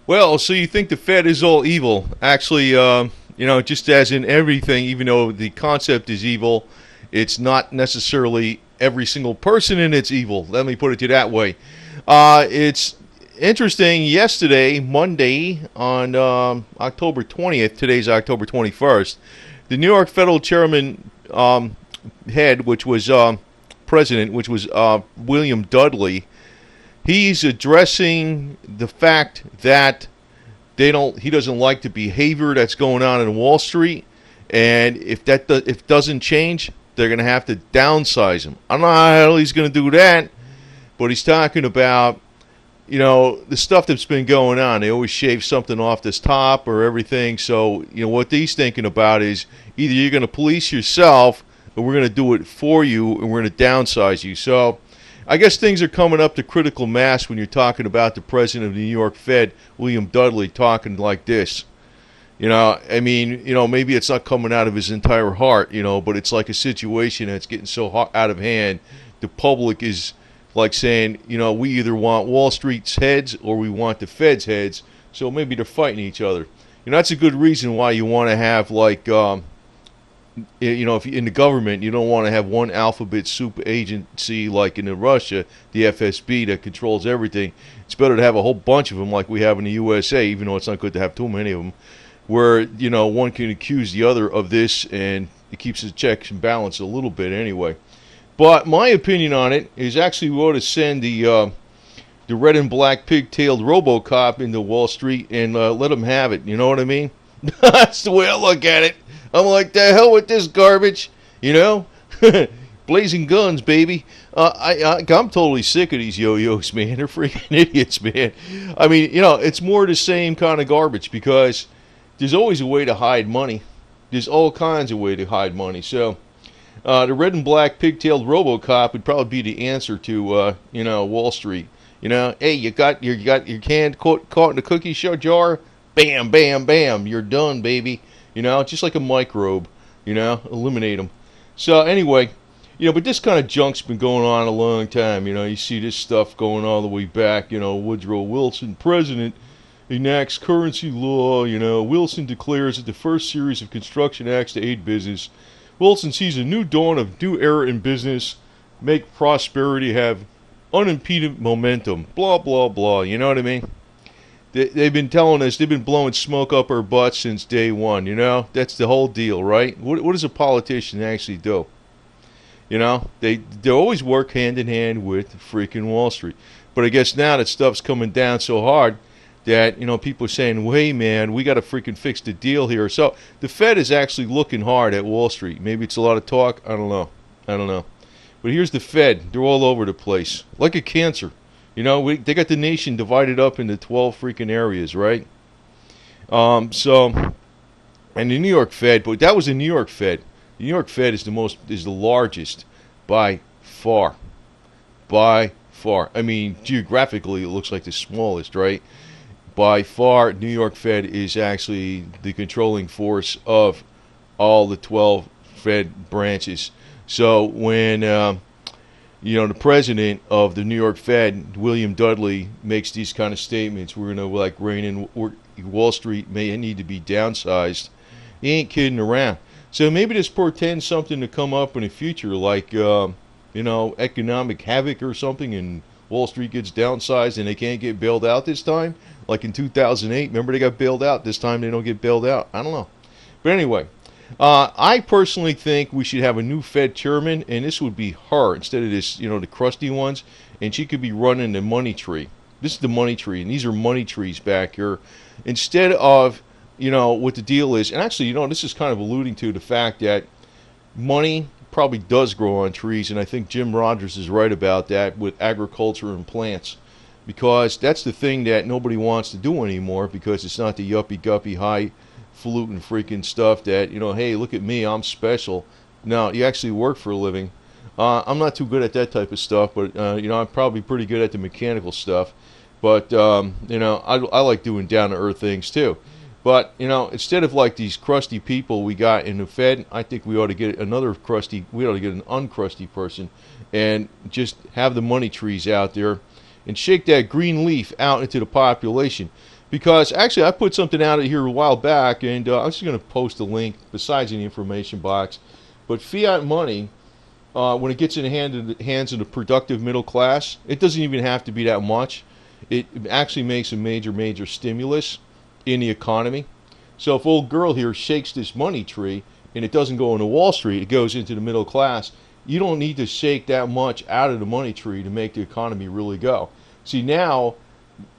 Well, so you think the Fed is all evil? Actually, just as in everything, even though the concept is evil, it's not necessarily every single person in it's evil. Let me put it to you that way. It's interesting. Yesterday, Monday, on October 20th, today's October 21st, the New York Federal Chairman head, which was president, which was William Dudley, he's addressing the fact that he doesn't like the behavior that's going on in Wall Street, and if it doesn't change, they're going to have to downsize him. I don't know how he's going to do that, but he's talking about the stuff that's been going on. They always shave something off this top or everything. So what he's thinking about is either you're going to police yourself, or we're going to do it for you, and we're going to downsize you. So I guess things are coming up to critical mass when you're talking about the president of the New York Fed, William Dudley, talking like this. Maybe it's not coming out of his entire heart, but it's like a situation that's getting so out of hand. The public is like saying, we either want Wall Street's heads or we want the Fed's heads. So maybe they're fighting each other. That's a good reason why you want to have if in the government, you don't want to have one alphabet soup agency like in Russia, the FSB, that controls everything. It's better to have a whole bunch of them like we have in the USA, even though it's not good to have too many of them, where, one can accuse the other of this, and it keeps the checks and balance a little bit anyway. But my opinion on it is actually we ought to send the red and black pigtailed RoboCop into Wall Street and let him have it. You know what I mean? That's the way I look at it. I'm like, the hell with this garbage, blazing guns, baby. I'm totally sick of these yo-yos, man. They're freaking idiots, man. It's more the same kind of garbage because there's always a way to hide money. There's all kinds of ways to hide money. So the red and black pigtailed RoboCop would probably be the answer to Wall Street. Hey, you got your can caught in a cookie jar. Bam, bam, bam. You're done, baby. Just like a microbe, eliminate them. So anyway, but this kind of junk's been going on a long time. You see this stuff going all the way back. Woodrow Wilson, president, enacts currency law. Wilson declares that the first series of construction acts to aid business. Wilson sees a new dawn of new era in business, make prosperity have unimpeded momentum. Blah, blah, blah. You know what I mean? They've been telling us, they've been blowing smoke up our butts since day one, That's the whole deal, right? What does a politician actually do? They always work hand in hand with freaking Wall Street. But I guess now that stuff's coming down so hard that, people are saying, well, hey, man, we got to freaking fix the deal here. So the Fed is actually looking hard at Wall Street. Maybe it's a lot of talk. I don't know. But here's the Fed. They're all over the place, like a cancer. They got the nation divided up into 12 freaking areas, right? And the New York Fed, but that was the New York Fed. The New York Fed is the largest by far. By far. Geographically, it looks like the smallest, right? By far, New York Fed is actually the controlling force of all the 12 Fed branches. So when the president of the New York Fed, William Dudley, makes these kind of statements, we're going to rein in Wall Street, may need to be downsized. He ain't kidding around. So maybe this portends something to come up in the future, like, economic havoc or something, and Wall Street gets downsized and they can't get bailed out this time. Like in 2008, remember they got bailed out. This time they don't get bailed out. I don't know. But anyway, I personally think we should have a new Fed chairman, and this would be her instead of this, the crusty ones, and she could be running the money tree. This is the money tree, and these are money trees back here. Instead of, what the deal is, and actually, this is kind of alluding to the fact that money probably does grow on trees, and I think Jim Rogers is right about that with agriculture and plants, because that's the thing that nobody wants to do anymore, because it's not the yuppie-guppy high falutin freaking stuff that, hey, look at me, I'm special. No, you actually work for a living. I'm not too good at that type of stuff, but, I'm probably pretty good at the mechanical stuff. But, I like doing down-to-earth things, too. But, instead of like these crusty people we got in the Fed, I think we ought to get an uncrusty person and just have the money trees out there and shake that green leaf out into the population. Because actually, I put something out here a while back, and I was just going to post a link besides in the information box. But fiat money, when it gets in the hands of the productive middle class, it doesn't even have to be that much. It actually makes a major, major stimulus in the economy. So if old girl here shakes this money tree and it doesn't go into Wall Street, it goes into the middle class. You don't need to shake that much out of the money tree to make the economy really go. See, now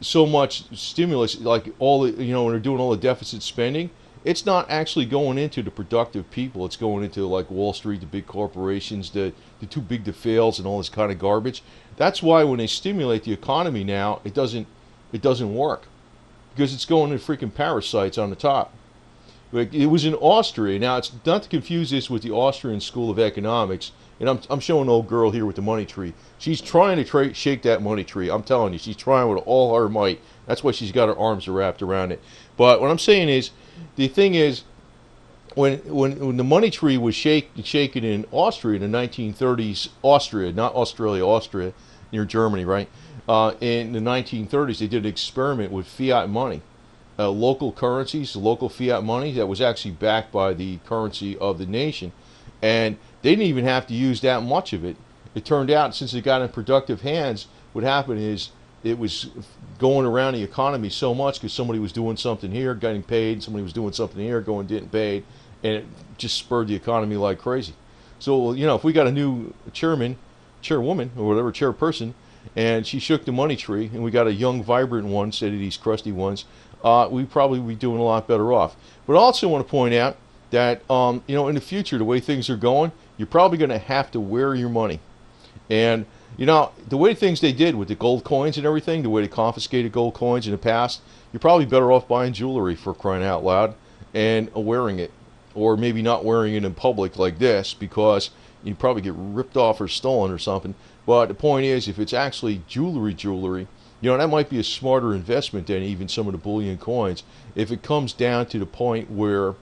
so much stimulus, like all the, when they're doing all the deficit spending, it's not actually going into the productive people. It's going into like Wall Street, the big corporations, the too big to fails, and all this kind of garbage. That's why when they stimulate the economy now, it doesn't work, because it's going to freaking parasites on the top. Like, it was in Austria. Now, it's not to confuse this with the Austrian School of Economics. And I'm showing an old girl here with the money tree. She's trying to shake that money tree. I'm telling you, she's trying with all her might. That's why she's got her arms wrapped around it. But what I'm saying is, the thing is, when the money tree was shaken in Austria in the 1930s, Austria, not Australia, Austria, near Germany, right? In the 1930s, they did an experiment with fiat money. Local currencies, local fiat money that was actually backed by the currency of the nation. And they didn't even have to use that much of it. It turned out, since it got in productive hands, what happened is it was going around the economy so much because somebody was doing something here, getting paid, somebody was doing something here, going getting paid, and it just spurred the economy like crazy. So, if we got a new chairwoman, or whatever, chairperson, and she shook the money tree, and we got a young, vibrant one instead of these crusty ones, we'd probably be doing a lot better off. But I also want to point out that, in the future, the way things are going, you're probably going to have to wear your money. And, the way things they did with the gold coins and everything, the way they confiscated gold coins in the past, you're probably better off buying jewelry, for crying out loud, and wearing it. Or maybe not wearing it in public like this, because you'd probably get ripped off or stolen or something. But the point is, if it's actually jewelry, that might be a smarter investment than even some of the bullion coins. If it comes down to the point where,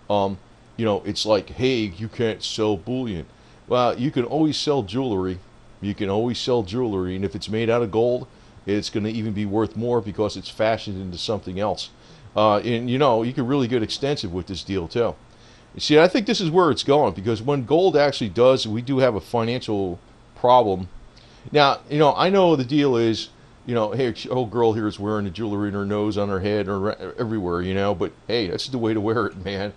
it's like, hey, you can't sell bullion. Well, you can always sell jewelry. And if it's made out of gold, it's going to even be worth more because it's fashioned into something else. And you can really get extensive with this deal too. You see, I think this is where it's going, because when gold actually does, we do have a financial problem. Now, I know the deal is, hey, old girl here is wearing the jewelry in her nose, on her head, or everywhere, but hey, that's the way to wear it, man.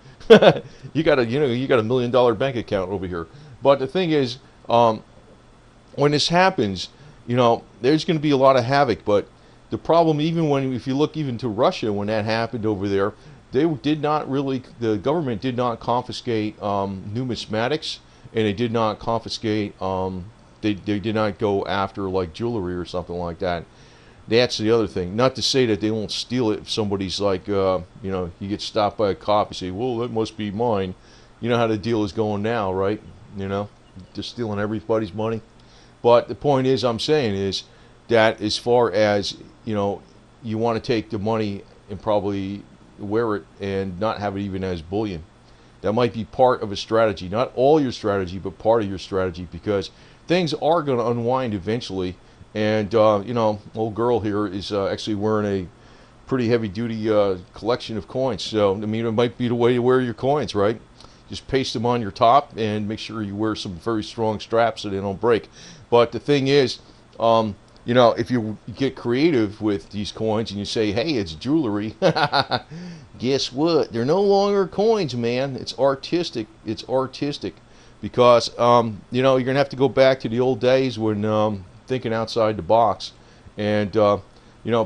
you got a $1 million bank account over here. But the thing is, when this happens, there's going to be a lot of havoc. But the problem, if you look even to Russia, when that happened over there, the government did not confiscate numismatics, and they did not confiscate, they did not go after like jewelry or something like that. That's the other thing. Not to say that they won't steal it if somebody's like, you get stopped by a cop and say, well, that must be mine. You know how the deal is going now, right? Just stealing everybody's money. But the point is, I'm saying is that as far as, you want to take the money and probably wear it and not have it even as bullion. That might be part of a strategy. Not all your strategy, but part of your strategy, because things are going to unwind eventually. And, old girl here is actually wearing a pretty heavy-duty collection of coins. So, it might be the way to wear your coins, right? Just paste them on your top and make sure you wear some very strong straps so they don't break. But the thing is, if you get creative with these coins and you say, hey, it's jewelry, guess what? They're no longer coins, man. It's artistic. Because, you're going to have to go back to the old days when thinking outside the box. And,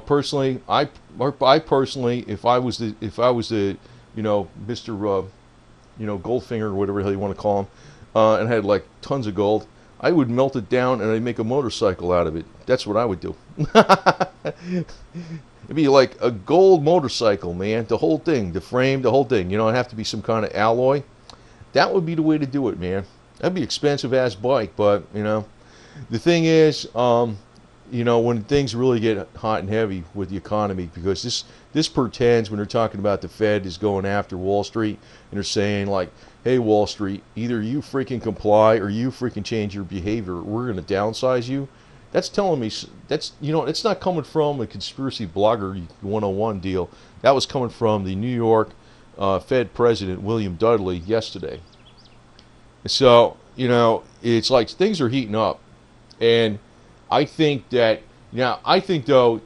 personally, I personally, if I was the Mr. Goldfinger, or whatever the hell you want to call him, and had like tons of gold, I would melt it down and I'd make a motorcycle out of it. That's what I would do. It'd be like a gold motorcycle, man. The whole thing, the frame, the whole thing. It'd have to be some kind of alloy. That would be the way to do it, man. That'd be expensive ass bike, but the thing is, when things really get hot and heavy with the economy, because this pretends, when they're talking about the Fed is going after Wall Street, and they're saying like, hey, Wall Street, either you freaking comply or you freaking change your behavior. We're going to downsize you. That's telling me that's it's not coming from a conspiracy blogger 101 deal. That was coming from the New York Fed President William Dudley yesterday. So it's like things are heating up, and I think that I think though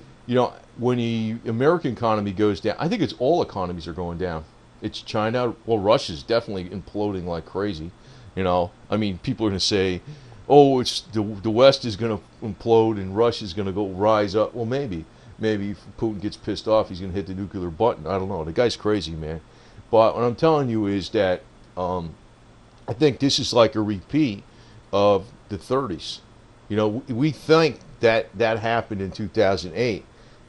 when the American economy goes down, I think it's all economies are going down. It's China. Well, Russia's definitely imploding like crazy. I mean, people are going to say, "Oh, it's the West is going to implode and Russia's going to go rise up." Well, maybe if Putin gets pissed off, he's going to hit the nuclear button. I don't know. The guy's crazy, man. But what I'm telling you is that I think this is like a repeat of the 30s. We think that happened in 2008,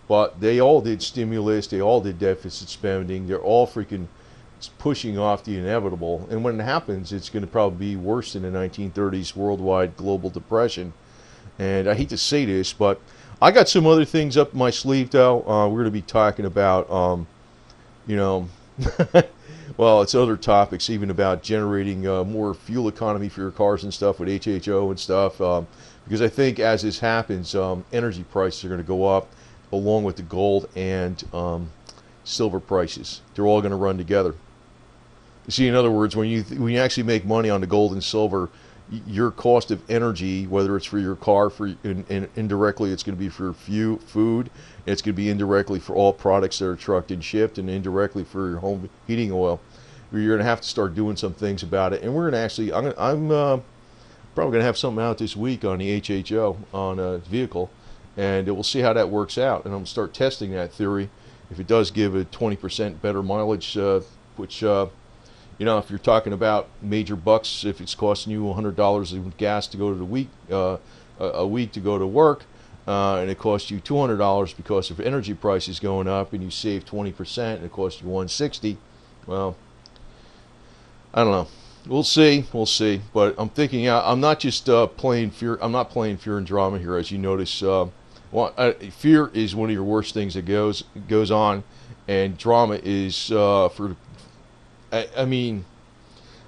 but they all did stimulus, they all did deficit spending, they're all freaking pushing off the inevitable. And when it happens, it's going to probably be worse than the 1930s worldwide global depression. And I hate to say this, but I got some other things up my sleeve, though. We're going to be talking about, well, it's other topics, even about generating more fuel economy for your cars and stuff with HHO and stuff. Because I think as this happens, energy prices are going to go up along with the gold and silver prices. They're all going to run together. You see, in other words, when you actually make money on the gold and silver, your cost of energy, whether it's for your car, and indirectly it's going to be for food, and it's going to be indirectly for all products that are trucked and shipped, and indirectly for your home heating oil. You're going to have to start doing some things about it, and we're going to actually, I'm probably going to have something out this week on the HHO on a vehicle, and we'll see how that works out, and I'm going to start testing that theory. If it does give a 20% better mileage, which if you're talking about major bucks, if it's costing you $100 of gas to go to a week to go to work, and it costs you $200 because of energy prices going up, and you save 20%, and it costs you $160. Well, I don't know. We'll see. But I'm thinking, I'm not just playing fear. I'm not playing fear and drama here, as you notice. Fear is one of your worst things that goes on, and drama is for. I mean,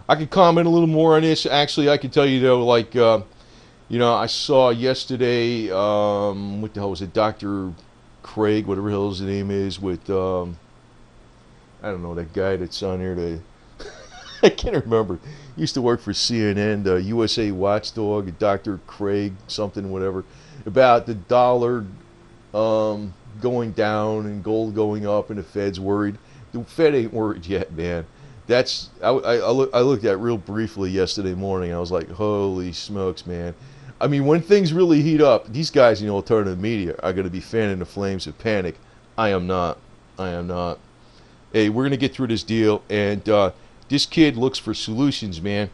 I could comment a little more on this. Actually, I can tell you though, like, I saw yesterday, what the hell was it, Dr. Craig, whatever the hell his name is, with, I don't know, that guy that's on here, I can't remember. He used to work for CNN, the USA Watchdog, Dr. Craig, something, whatever, about the dollar going down and gold going up and the Fed's worried. The Fed ain't worried yet, man. I looked at real briefly yesterday morning. I was like, holy smokes, man. I mean, when things really heat up, these guys in the alternative media are going to be fanning the flames of panic. I am not. Hey, we're going to get through this deal, and this kid looks for solutions, man.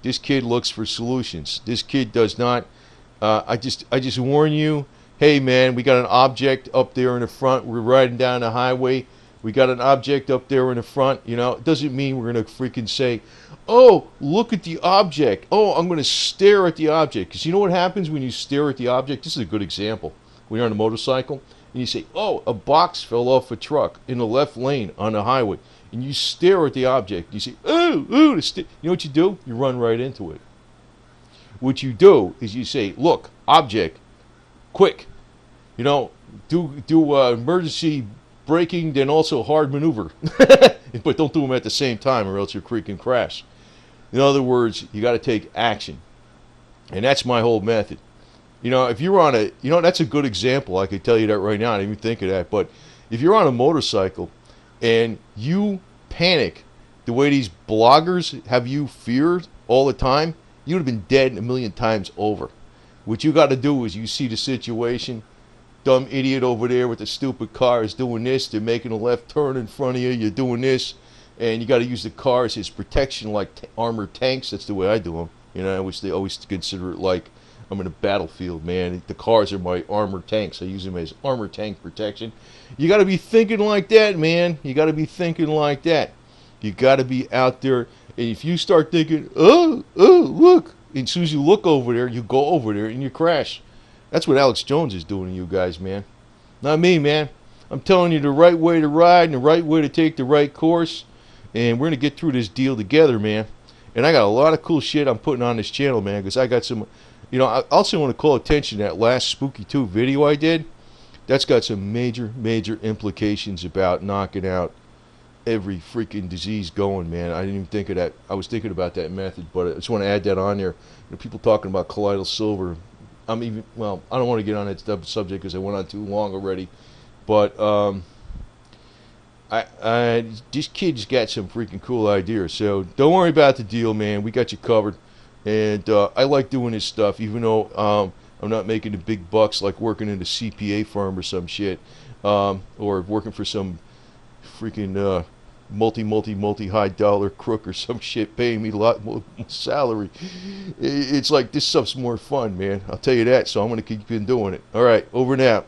This kid looks for solutions. This kid does not. I just warn you. Hey, man, we got an object up there in the front. We're riding down the highway. We got an object up there in the front. It doesn't mean we're going to freaking say, oh, look at the object. Oh, I'm going to stare at the object. Because you know what happens when you stare at the object? This is a good example. When you're on a motorcycle and you say, oh, a box fell off a truck in the left lane on the highway. And you stare at the object. You say, ooh, you know what you do? You run right into it. What you do is you say, look, object, quick. Do emergency braking, then also hard maneuver. But don't do them at the same time or else you'll creak and crash. In other words, you got to take action. And that's my whole method. If you're on that's a good example. I could tell you that right now. I didn't even think of that. But if you're on a motorcycle and you panic the way these bloggers have you feared all the time, you would have been dead a million times over. What you got to do is you see the situation. Dumb idiot over there with the stupid car is doing this. They're making a left turn in front of you. You're doing this. And you got to use the car as his protection like armored tanks. That's the way I do them. Which they always consider it like I'm in a battlefield, man. The cars are my armored tanks. I use them as armored tank protection. You got to be thinking like that, man. You got to be thinking like that. You got to be out there. And if you start thinking, oh, look. And as soon as you look over there, you go over there and you crash. That's what Alex Jones is doing to you guys, man. Not me, man. I'm telling you the right way to ride and the right way to take the right course. And we're going to get through this deal together, man. And I got a lot of cool shit I'm putting on this channel, man, because I got some You know, I also want to call attention to that last Spooky 2 video I did. That's got some major, major implications about knocking out every freaking disease going, man. I didn't even think of that. I was thinking about that method, but I just want to add that on there. You know, people talking about colloidal silver. Well, I don't want to get on that subject because I went on too long already. But this kid's got some freaking cool ideas. So don't worry about the deal, man. We got you covered. And I like doing this stuff, even though I'm not making the big bucks like working in a CPA firm or some shit, or working for some freaking multi high dollar crook or some shit paying me a lot more salary. It's like this stuff's more fun, man. I'll tell you that. So I'm gonna keep on doing it. All right, over and out.